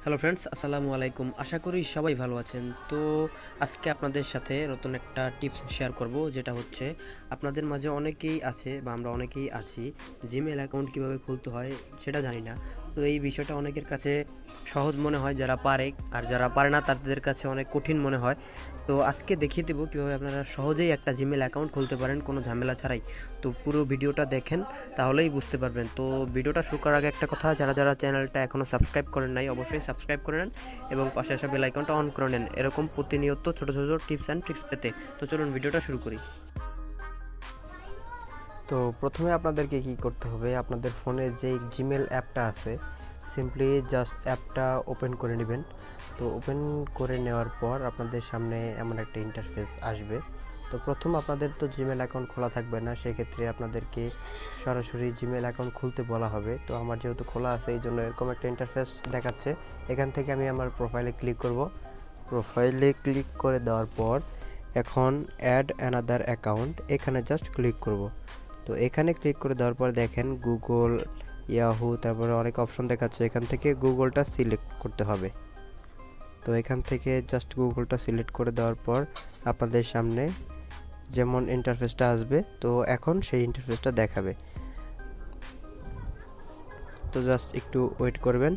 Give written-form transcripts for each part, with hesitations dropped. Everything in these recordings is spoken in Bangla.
হ্যালো ফ্রেন্ডস, আসসালামু আলাইকুম। আশা করি সবাই ভালো আছেন। তো আজকে আপনাদের সাথে নতুন একটা টিপস শেয়ার করব, যেটা হচ্ছে আপনাদের মাঝে অনেকেই আছে বা আমরা অনেকেই আছি জিমেল অ্যাকাউন্ট কীভাবে খুলতে হয় সেটা জানি না। তো এই বিষয়টা অনেকের কাছে সহজ মনে হয় যারা পারে, আর যারা পারে না তাদের কাছে অনেক কঠিন মনে হয়। তো আজকে দেখিয়ে দেবো কীভাবে আপনারা সহজেই একটা জিমেল অ্যাকাউন্ট খুলতে পারেন কোনো ঝামেলা ছাড়াই। তো পুরো ভিডিওটা দেখেন, তাহলেই বুঝতে পারবেন। তো ভিডিওটা শুরু করার আগে একটা কথা, যারা যারা চ্যানেলটা এখনও সাবস্ক্রাইব করেন নাই অবশ্যই সাবস্ক্রাইব করে নেন এবং পাশে আসা বেল আইকনটা অন করে নেন এরকম প্রতিনিয়ত ছোটো ছোটো টিপস অ্যান্ড ট্রিক্স পেতে। তো চলুন ভিডিওটা শুরু করি। তো প্রথমে আপনাদেরকে কি করতে হবে, আপনাদের ফোনে যে জিমেল অ্যাপটা আছে সিম্পলি জাস্ট অ্যাপটা ওপেন করে নেবেন। তো ওপেন করে নেওয়ার পর আপনাদের সামনে এমন একটা ইন্টারফেস আসবে। তো প্রথম আপনাদের তো জিমেল অ্যাকাউন্ট খোলা থাকবে না, সেক্ষেত্রে আপনাদেরকে সরাসরি জিমেল অ্যাকাউন্ট খুলতে বলা হবে। তো আমার যেহেতু খোলা আছে এই জন্য এরকম একটা ইন্টারফেস দেখাচ্ছে। এখান থেকে আমি আমার প্রোফাইলে ক্লিক করব। প্রোফাইলে ক্লিক করে দেওয়ার পর এখন অ্যাড অ্যানাদার অ্যাকাউন্ট এখানে জাস্ট ক্লিক করব। তো এখানে ক্লিক করে দেওয়ার পর দেখেন গুগল, ইয়াহু, তারপরে অনেক অপশন দেখাচ্ছে। এখান থেকে গুগলটা সিলেক্ট করতে হবে। তো এখান থেকে জাস্ট গুগলটা সিলেক্ট করে দেওয়ার পর আপনাদের সামনে যেমন ইন্টারফেসটা আসবে, তো এখন সেই ইন্টারফেসটা দেখাবে। তো জাস্ট একটু ওয়েট করবেন।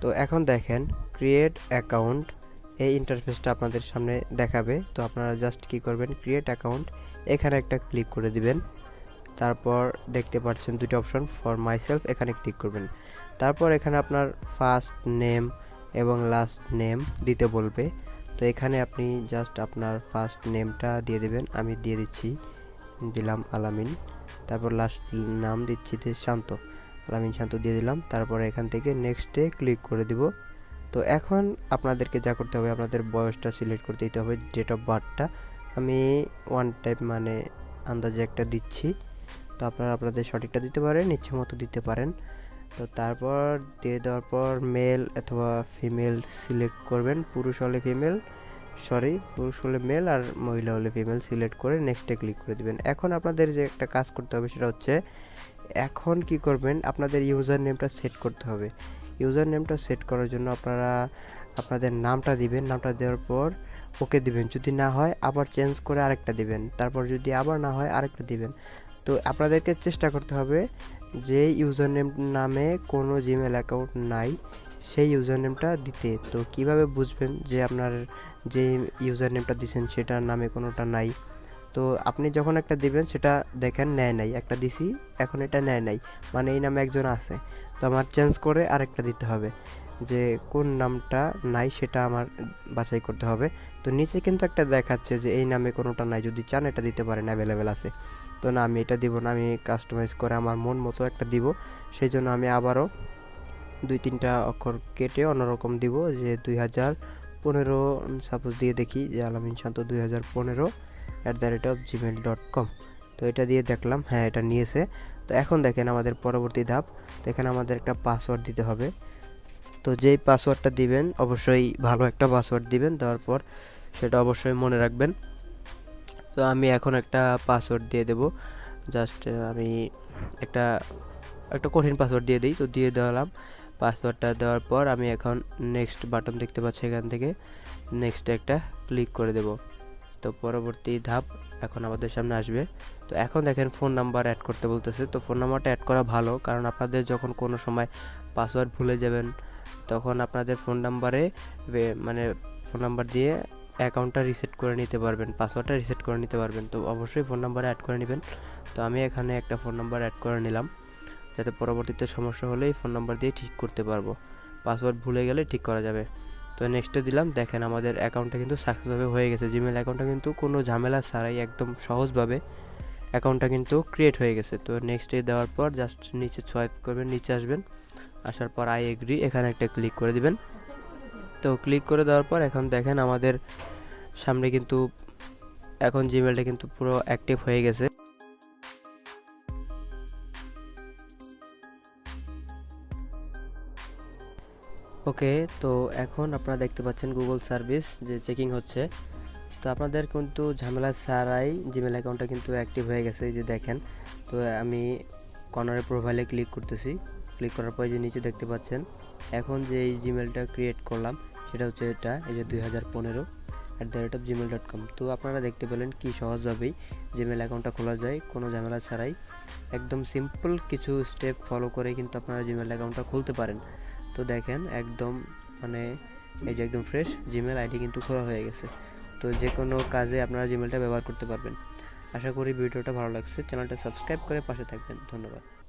তো এখন দেখেন ক্রিয়েট অ্যাকাউন্ট, এই ইন্টারফেসটা আপনাদের সামনে দেখাবে। তো আপনারা জাস্ট কি করবেন, ক্রিয়েট অ্যাকাউন্ট এখানে একটা ক্লিক করে দিবেন। তারপর দেখতে পাচ্ছেন দুটো অপশন, ফর মাইসেলফ এখানে ক্লিক করবেন। তারপর এখানে আপনার ফার্স্ট নেম এবং লাস্ট নেম দিতে বলবে। তো এখানে আপনি জাস্ট আপনার ফার্স্ট নেমটা দিয়ে দেবেন। আমি দিয়ে দিচ্ছি, দিলাম আলামিন। তারপর লাস্ট নাম দিচ্ছি শান্ত, আলামিন শান্ত দিয়ে দিলাম। তারপর এখান থেকে নেক্সটে ক্লিক করে দিব। তো এখন আপনাদেরকে যা করতে হবে, আপনাদের বয়সটা সিলেক্ট করতে দিতে হবে, ডেট অফ বার্থটা। আমি ওয়ান টাইপ মানে আন্দাজে একটা দিচ্ছি। তো আপনারা আপনাদের সঠিকটা দিতে পারেন, ইচ্ছে মতো দিতে পারেন। তো তারপর দিয়ে দেওয়ার পর মেল অথবা ফিমেল সিলেক্ট করবেন। পুরুষ হলে ফিমেল, পুরুষ হলে মেল, আর মহিলা হলে ফিমেল সিলেক্ট করে নেক্সটে ক্লিক করে দিবেন। এখন আপনাদের যে একটা কাজ করতে হবে সেটা হচ্ছে, এখন কি করবেন, আপনাদের ইউজার নেমটা সেট করতে হবে। ইউজার নেমটা সেট করার জন্য আপনারা আপনাদের নামটা দিবেন। নামটা দেওয়ার পর ওকে দিবেন। যদি না হয় আবার চেঞ্জ করে আরেকটা দিবেন। তারপর যদি আবার না হয় আরেকটা দিবেন। তো আপনাদেরকে চেষ্টা করতে হবে যে ইউজার নেম নামে কোনো জিমেল অ্যাকাউন্ট নাই সেই ইউজার নেমটা দিতে। তো কিভাবে বুঝবেন যে আপনার যে ইউজার নেমটা দিয়েছেন সেটার নামে কোনোটা নাই? তো আপনি যখন একটা দিবেন সেটা দেখেন নেয় নাই, একটা দিছি এখন এটা নেয় নাই, মানে এই নামে একজন আছে। তো আমার চেঞ্জ করে আরেকটা দিতে হবে, যে কোন নামটা নাই সেটা আমার বাছাই করতে হবে। তো নিচে কিন্তু একটা দেখাচ্ছে যে এই নামে কোনোটা নাই, যদি চান এটা দিতে পারেন, অ্যাভেলেবেল আছে। তো না, আমি এটা দিব না, আমি কাস্টমাইজ করে আমার মন মতো একটা দিব। সেই জন্য আমি আবারও 2-3টা অক্ষর কেটে অন্যরকম দিব, যে 2015 সাপোজ দিয়ে দেখি, যে আলামিন শান্ত 2015@gmail.com। তো এটা দিয়ে দেখলাম হ্যাঁ এটা নিয়েছে। তো এখন দেখেন আমাদের পরবর্তী ধাপ। তো এখানে আমাদের একটা পাসওয়ার্ড দিতে হবে। তো যেই পাসওয়ার্ডটা দিবেন অবশ্যই ভালো একটা পাসওয়ার্ড দিবেন, দেওয়ার পর সেটা অবশ্যই মনে রাখবেন। তো আমি এখন একটা পাসওয়ার্ড দিয়ে দেব। জাস্ট আমি একটা একটা কঠিন পাসওয়ার্ড দিয়ে দিই। তো দিয়ে দিলাম পাসওয়ার্ডটা। দেওয়ার পর আমি এখন নেক্সট বাটন দেখতে পাচ্ছি, এখান থেকে নেক্সটে একটা ক্লিক করে দেব। তো পরবর্তী ধাপ এখন আমাদের সামনে আসবে। তো এখন দেখেন ফোন নাম্বার অ্যাড করতে বলতেছে। তো ফোন নাম্বারটা অ্যাড করা ভালো, কারণ আপনাদের যখন কোনো সময় পাসওয়ার্ড ভুলে যাবেন তখন আপনাদের ফোন নাম্বারে মানে ফোন নাম্বার দিয়ে অ্যাকাউন্টটা রিসেট করে নিতে পারবেন, পাসওয়ার্ডটা রিসেট করে নিতে পারবেন। তো অবশ্যই ফোন নাম্বারে অ্যাড করে নেবেন। তো আমি এখানে একটা ফোন নাম্বার অ্যাড করে নিলাম, যাতে পরবর্তীতে সমস্যা হলে এই ফোন নাম্বার দিয়ে ঠিক করতে পারবো, পাসওয়ার্ড ভুলে গেলে ঠিক করা যাবে। তো নেক্সটে দিলাম। দেখেন আমাদের অ্যাকাউন্টটা কিন্তু সাকসেসভাবে হয়ে গেছে। জিমেল অ্যাকাউন্টটা কিন্তু কোনো ঝামেলা ছাড়াই একদম সহজভাবে অ্যাকাউন্টটা কিন্তু ক্রিয়েট হয়ে গেছে। তো নেক্সটে দেওয়ার পর জাস্ট নিচে সোয়াইপ করবেন, নিচে আসবেন, আসার পর আই এগ্রি এখানে একটা ক্লিক করে দিবেন। তো ক্লিক করে দেওয়ার পর এখন দেখেন আমাদের সামনে কিন্তু এখন জিমেলটা কিন্তু পুরো অ্যাক্টিভ হয়ে গেছে। ওকে, তো এখন আপনারা দেখতে পাচ্ছেন গুগল সার্ভিস যে চেকিং হচ্ছে। তো আপনাদের কিন্তু ঝামেলা ছাড়াই জিমেল অ্যাকাউন্টটা কিন্তু অ্যাক্টিভ হয়ে গেছে, এই যে দেখেন। তো আমি কর্নারের প্রোফাইলে ক্লিক করতেছি। ক্লিক করার পর যে নিচে দেখতে পাচ্ছেন এখন যে এই জিমেলটা ক্রিয়েট করলাম সেটা হচ্ছে এটা, এই যে 2015@gmail.com। তো আপনারা দেখতে পেলেন কি সহজভাবেই জিমেল অ্যাকাউন্টটা খোলা যায় কোনো ঝামেলা ছাড়াই। একদম সিম্পল কিছু স্টেপ ফলো করে কিন্তু আপনারা জিমেল অ্যাকাউন্টটা খুলতে পারেন। তো দেখেন একদম মানে এই যে একদম ফ্রেশ জিমেল আইডি কিন্তু খোলা হয়ে গেছে। তো যে কোনো কাজে আপনারা জিমেলটা ব্যবহার করতে পারবেন। আশা করি ভিডিওটা ভালো লাগছে। চ্যানেলটা সাবস্ক্রাইব করে পাশে থাকবেন। ধন্যবাদ।